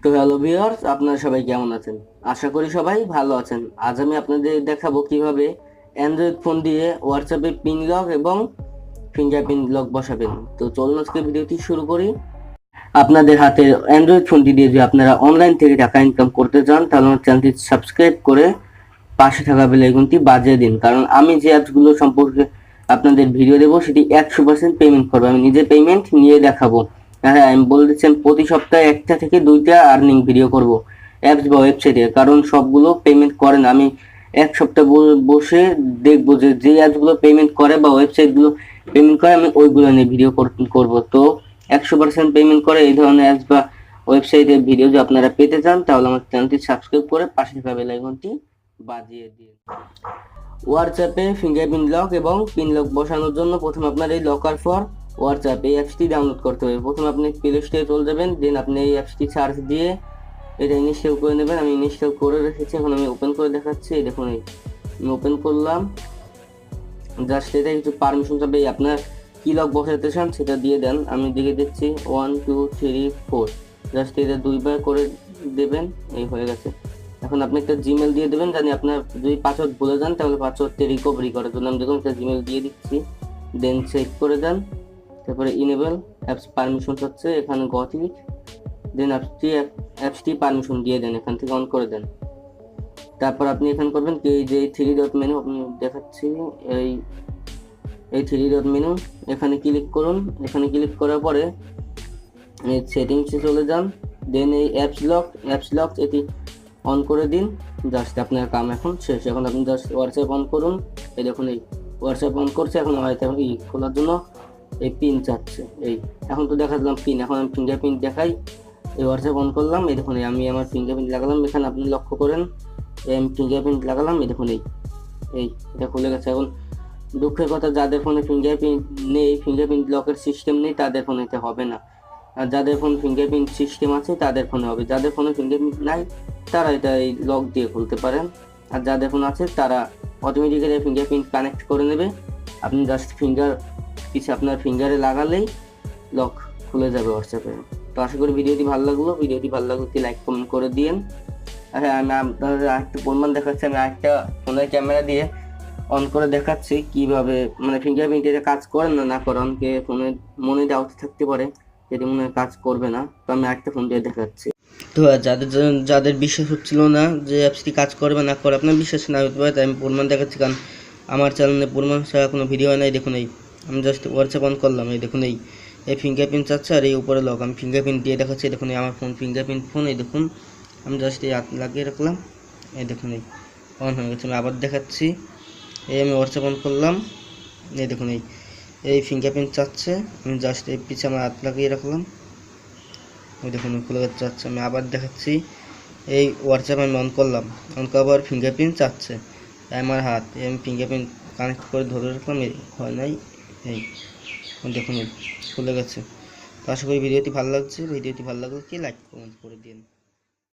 তো hello viewers, আপনারা সবাই কেমন আছেন? আশা করি সবাই ভালো আছেন। আজ আমি আপনাদের দেখাবো কিভাবে অ্যান্ড্রয়েড ফোন দিয়ে হোয়াটসঅ্যাপে পিন লক এবং ফিঙ্গারপ্রিন্ট লক বসাবেন। তো চলুন আজকে ভিডিওটি শুরু করি। আপনাদের হাতে অ্যান্ড্রয়েড ফোনটি দিয়ে যদি আপনারা অনলাইন থেকে টাকা ইনকাম করতে চান, তাহলে আমার চ্যানেলটি সাবস্ক্রাইব করে পাশে থাকা বেল আইকনটি বাজিয়ে দিন, কারণ আমি যে অ্যাপসগুলো সম্পর্কে আপনাদের ভিডিও দেবো সেটি 100% পেমেন্ট করবে। আমি নিজে পেমেন্ট নিয়ে দেখাবো। হ্যাঁ, আমি বলেছিলাম প্রতি সপ্তাহে একটা থেকে দুইটা আর্নিং ভিডিও করব অ্যাপস বা ওয়েবসাইটে, কারণ সবগুলো পেমেন্ট করে না। আমি এক সপ্তাহ বসে দেখবো যে যে অ্যাপসগুলো পেমেন্ট করে বা ওয়েবসাইটগুলো পেমেন্ট করে, আমি ওইগুলো নিয়ে ভিডিও করব। তো 100% পেমেন্ট করে এই ধরনের অ্যাপস বা ওয়েবসাইটের ভিডিও যদি আপনারা পেতে চান, তাহলে আমার চ্যানেলটি সাবস্ক্রাইব করে পাশে থাকা বেল আইকনটি বাজিয়ে দিন। হোয়াটসঅ্যাপে ফিঙ্গারপ্রিন্ট লক এবং পিন লক বসানোর জন্য প্রথমে আপনার এই লকার ফর হোয়াটসঅ্যাপ এই অ্যাপসটি ডাউনলোড করতে হবে। প্রথমে আপনি প্লে স্টোরে চলে যাবেন, দেন আপনি এই অ্যাপসটি সার্চ দিয়ে এটা ইনস্টল করে নেবেন। আমি ইনস্টল করে রেখেছি, এখন আমি ওপেন করে দেখাচ্ছি। এই দেখুন, আমি ওপেন করলাম। জাস্ট এটা কিছু পারমিশন চাবে, আপনার কি লক বসাতে চান সেটা দিয়ে দেন। আমি দিয়ে দিচ্ছি 1 2 3 4, জাস্ট এটা দুইবার করে দেবেন। এই হয়ে গেছে। এখন আপনি একটা জিমেল দিয়ে দেবেন, জানি আপনার যদি পাসওয়ার্ড ভুলে যান তাহলে পাসওয়ার্ডটি রিকভারি করার জন্য আমি দেখুন একটা জিমেল দিয়ে দিচ্ছি। দেন চেক করে দেন, তারপরে ইনেবল অ্যাপস পারমিশন হচ্ছে, এখানে গট ইট। দেন অ্যাপসটি পারমিশন দিয়ে দেন, এখান থেকে অন করে দেন। তারপর আপনি এখানে করবেন কি, এই যে থ্রি ডট মেনু আপনি দেখাচ্ছি, এই এই থ্রি ডট মেনু এখানে ক্লিক করুন। এখানে ক্লিক করার পরে এই সেটিংসে চলে যান। দেন এই অ্যাপস লক এটি অন করে দিন। জাস্ট আপনার কাম এখন শেষ। এখন আপনি জাস্ট হোয়াটসঅ্যাপ অন করুন। এই দেখুন, এই হোয়াটসঅ্যাপ অন করছে। এখন হয়তো এখন খোলার জন্য এই পিন চাচ্ছে। এই এখন তো দেখা দিলাম পিন, এখন আমি ফিঙ্গারপ্রিন্ট দেখাই। এই হোয়াটসঅ্যাপ অন করলাম, এই দেখুন আমি আমার ফিঙ্গারপ্রিন্ট লাগালাম। এখানে আপনি লক্ষ্য করেন, আমি ফিঙ্গারপ্রিন্ট লাগালাম। এই দেখুন, এই এটা খুলে গেছে। এখন দুঃখের কথা, যাদের ফোনে ফিঙ্গারপ্রিন্ট নেই, ফিঙ্গারপ্রিন্ট লকের সিস্টেম নেই, তাদের ফোনে এটা হবে না। আর যাদের ফোন ফিঙ্গারপ্রিন্ট সিস্টেম আছে তাদের ফোনে হবে। যাদের ফোনে ফিঙ্গারপ্রিন্ট নাই তারা এটা এই লক দিয়ে খুলতে পারেন। আর যাদের ফোন আছে তারা অটোমেটিক্যালি ফিঙ্গারপ্রিন্ট কানেক্ট করে নেবে। আপনি জাস্ট আপনার ফিঙ্গারে লাগালেই লক খুলে যাবে হোয়াটসঅ্যাপে। তো আশা করি ভিডিওটি ভালো লাগলো একটি লাইক কমেন্ট করে দিন। আর হ্যাঁ, আমি আপনাদের আরেকটা প্রমাণ দেখাচ্ছি। আমি আরেকটা ফোনের ক্যামেরা দিয়ে অন করে দেখাচ্ছি কিভাবে, মানে ফিঙ্গারপ্রিন্ট এটা কাজ করে না করে। অনেকে ফোনের মনে ডাউট থাকতে পারে যেটি মনে হয় কাজ করবে না, তো আমি একটা ফোন দিয়ে দেখাচ্ছি। তো যাদের বিশ্বাস হচ্ছিল না যে অ্যাপসটি কাজ করবে না করে, আপনার বিশ্বাস না হতে পারে, তাই আমি প্রমাণ দেখাচ্ছি। কারণ আমার চ্যানেলে প্রমাণ ছাড়া কোনো ভিডিও হয় নাই। দেখুন, আমি জাস্ট হোয়াটসঅ্যাপ অন করলাম। এই দেখুন, এই ফিঙ্গারপ্রিন্ট চাচ্ছে আর এই উপরে লক। আমি ফিঙ্গারপ্রিন্ট দিয়ে দেখাচ্ছি। দেখুন, আমার ফোন ফিঙ্গারপ্রিন্ট ফোন। এই দেখুন, আমি জাস্ট এই হাত লাগিয়ে রাখলাম। এই দেখুন, অন হয়ে গেছে। আমি আবার দেখাচ্ছি। আমি হোয়াটসঅ্যাপ অন করলাম। এই দেখুন, এই ফিঙ্গারপ্রিন্ট চাচ্ছে। আমি জাস্ট এই পিছে আমার হাত লাগিয়ে রাখলাম। ওই দেখুন খুলে যাচ্ছে। আমি আবার দেখাচ্ছি। এই হোয়াটসঅ্যাপ আমি অন করলাম, অন করার ফিঙ্গারপ্রিন্ট চাচ্ছে। আমার হাত আমি ফিঙ্গারপ্রিন্ট কানেক্ট করে ধরে রাখলাম, হয় নাই। এই দেখুন খুলে গেছে। তো আশা করি ভিডিওটি ভালো লাগছে। ভিডিওটি ভালো লাগলে কি লাইক কমেন্ট করে দিন।